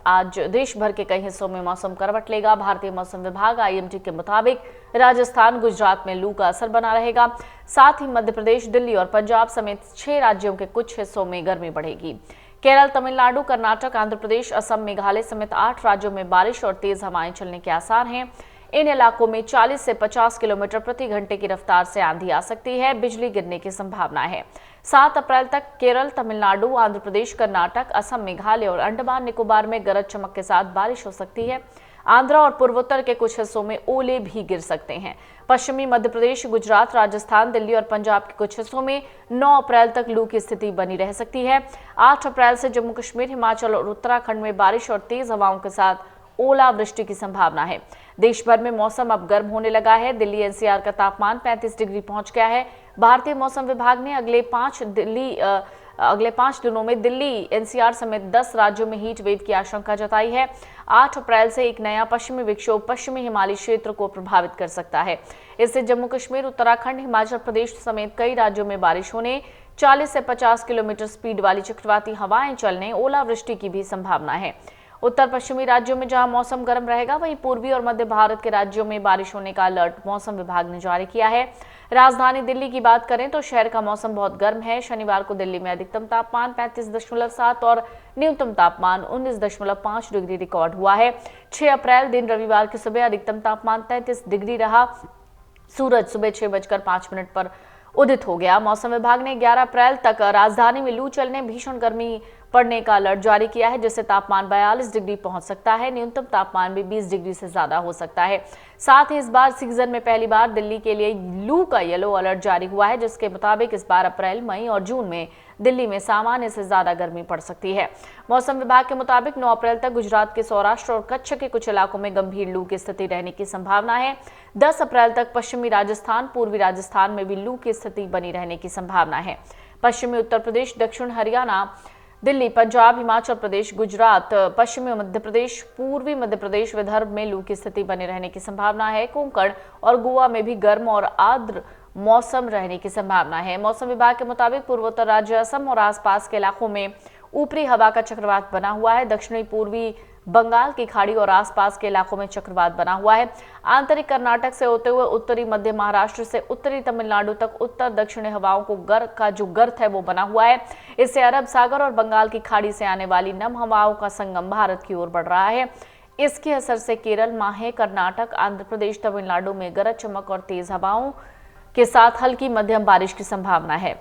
आज देश भर के कई हिस्सों में मौसम करवट लेगा। भारतीय मौसम विभाग आईएमडी के मुताबिक राजस्थान, गुजरात में लू का असर बना रहेगा। साथ ही मध्य प्रदेश, दिल्ली और पंजाब समेत 6 राज्यों के कुछ हिस्सों में गर्मी बढ़ेगी। केरल, तमिलनाडु, कर्नाटक, आंध्र प्रदेश, असम, मेघालय समेत 8 राज्यों में बारिश और तेज हवाएं चलने के आसार हैं। इन इलाकों में 40 से 50 किलोमीटर प्रति घंटे की रफ्तार से आंधी आ सकती है। बिजली गिरने की संभावना है। 7 अप्रैल तक केरल, तमिलनाडु, आंध्र प्रदेश, कर्नाटक, असम, मेघालय और अंडमान निकोबार में गरज चमक के साथ बारिश हो सकती है। आंध्रा और पूर्वोत्तर के कुछ हिस्सों में ओले भी गिर सकते हैं। पश्चिमी मध्य प्रदेश, गुजरात, राजस्थान, दिल्ली और पंजाब के कुछ हिस्सों में 9 अप्रैल तक लू की स्थिति बनी रह सकती है। 8 अप्रैल से जम्मू कश्मीर, हिमाचल और उत्तराखंड में बारिश और तेज हवाओं के साथ ओलावृष्टि की संभावना है। देश भर में मौसम अब गर्म होने लगा है। दिल्ली एनसीआर का तापमान 35 डिग्री पहुंच गया है। भारतीय मौसम विभाग ने अगले 5 दिनों में दिल्ली एनसीआर समेत 10 राज्यों में हीट वेव की आशंका जताई है। 8 अप्रैल से एक नया पश्चिमी विक्षोभ पश्चिमी हिमालयी क्षेत्र को प्रभावित कर सकता है। इससे जम्मू कश्मीर, उत्तराखंड, हिमाचल प्रदेश समेत कई राज्यों में बारिश होने, 40 से 50 किलोमीटर स्पीड वाली चक्रवाती हवाएं चलने, ओलावृष्टि की भी संभावना है। उत्तर पश्चिमी राज्यों में जहां मौसम गर्म रहेगा, वहीं पूर्वी और मध्य भारत के राज्यों में बारिश होने का अलर्ट मौसम विभाग ने जारी किया है। राजधानी दिल्ली की बात करें तो शहर का मौसम बहुत गर्म है। शनिवार को दिल्ली में अधिकतम तापमान 35.7 और न्यूनतम तापमान 19.5 डिग्री रिकॉर्ड हुआ है। 6 अप्रैल दिन रविवार की सुबह अधिकतम तापमान 33 डिग्री रहा। सूरज सुबह 6:05 पर उदित हो गया। मौसम विभाग ने 11 अप्रैल तक राजधानी में लू चलने, भीषण गर्मी पड़ने का अलर्ट जारी किया है, जिससे तापमान 42 डिग्री पहुंच सकता है। न्यूनतम तापमान भी 20 डिग्री से ज्यादा हो सकता है। साथ ही इस बार सीजन में पहली बार दिल्ली के लिए लू का येलो अलर्ट जारी हुआ है, जिसके मुताबिक इस बार अप्रैल, मई और जून में दिल्ली में सामान्य से ज्यादा गर्मी पड़ सकती है। मौसम विभाग के मुताबिक 9 अप्रैल तक गुजरात के सौराष्ट्र और कच्छ के कुछ इलाकों में गंभीर लू की स्थिति रहने की संभावना है। 10 अप्रैल तक पश्चिमी राजस्थान, पूर्वी राजस्थान में भी लू की स्थिति बनी रहने की संभावना है। पश्चिमी उत्तर प्रदेश, दक्षिण हरियाणा, दिल्ली, पंजाब, हिमाचल प्रदेश, गुजरात, पश्चिमी मध्य प्रदेश, पूर्वी मध्य प्रदेश, विदर्भ में लू की स्थिति बने रहने की संभावना है। कोंकण और गोवा में भी गर्म और आर्द्र मौसम रहने की संभावना है। मौसम विभाग के मुताबिक पूर्वोत्तर राज्य असम और आसपास के इलाकों में ऊपरी हवा का चक्रवात बना हुआ है। दक्षिणी पूर्वी बंगाल की खाड़ी और आसपास के इलाकों में चक्रवात बना हुआ है। आंतरिक कर्नाटक से होते हुए उत्तरी मध्य महाराष्ट्र से उत्तरी तमिलनाडु तक उत्तर दक्षिणी हवाओं को गर्त है वो बना हुआ है। इससे अरब सागर और बंगाल की खाड़ी से आने वाली नम हवाओं का संगम भारत की ओर बढ़ रहा है। इसके असर से केरल, माहे, कर्नाटक, आंध्र प्रदेश, तमिलनाडु में गरज चमक और तेज हवाओं के साथ हल्की मध्यम बारिश की संभावना है।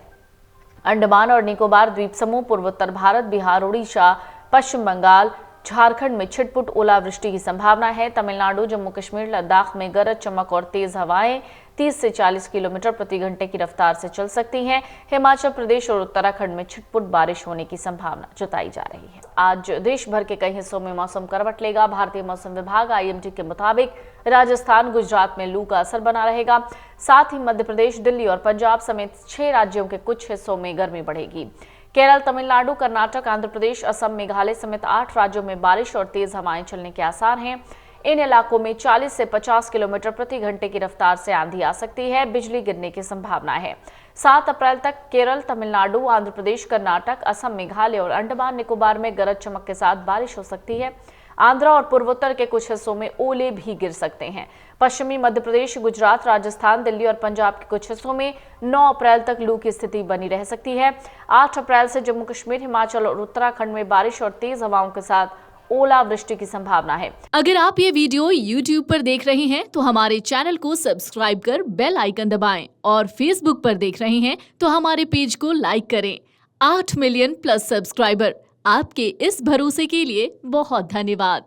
अंडमान और निकोबार द्वीप समूह, पूर्वोत्तर भारत, बिहार, उड़ीसा, पश्चिम बंगाल, झारखंड में छिटपुट ओलावृष्टि की संभावना है। तमिलनाडु, जम्मू कश्मीर, लद्दाख में गरज चमक और तेज हवाएं 30 से 40 किलोमीटर प्रति घंटे की रफ्तार से चल सकती हैं। हिमाचल प्रदेश और उत्तराखंड में छिटपुट बारिश होने की संभावना जताई जा रही है। आज देश भर के कई हिस्सों में मौसम करवट लेगा। भारतीय मौसम विभाग आईएमडी के मुताबिक राजस्थान, गुजरात में लू का असर बना रहेगा। साथ ही मध्य प्रदेश, दिल्ली और पंजाब समेत 6 राज्यों के कुछ हिस्सों में गर्मी बढ़ेगी। केरल, तमिलनाडु, कर्नाटक, आंध्र प्रदेश, असम, मेघालय समेत 8 राज्यों में बारिश और तेज हवाएं चलने के आसार हैं। इन इलाकों में 40 से 50 किलोमीटर प्रति घंटे की रफ्तार से आंधी आ सकती है। बिजली गिरने की संभावना है। 7 अप्रैल तक केरल, तमिलनाडु, आंध्र प्रदेश, कर्नाटक, असम, मेघालय और अंडमान निकोबार में गरज चमक के साथ बारिश हो सकती है। आंध्रा और पूर्वोत्तर के कुछ हिस्सों में ओले भी गिर सकते हैं। पश्चिमी मध्य प्रदेश, गुजरात, राजस्थान, दिल्ली और पंजाब के कुछ हिस्सों में 9 अप्रैल तक लू की स्थिति बनी रह सकती है। 8 अप्रैल से जम्मू कश्मीर, हिमाचल और उत्तराखंड में बारिश और तेज हवाओं के साथ ओलावृष्टि की संभावना है। अगर आप ये वीडियो YouTube पर देख रहे हैं तो हमारे चैनल को सब्सक्राइब कर बेल आइकन दबाएं और Facebook पर देख रहे हैं तो हमारे पेज को लाइक करें। 8 मिलियन प्लस सब्सक्राइबर, आपके इस भरोसे के लिए बहुत धन्यवाद।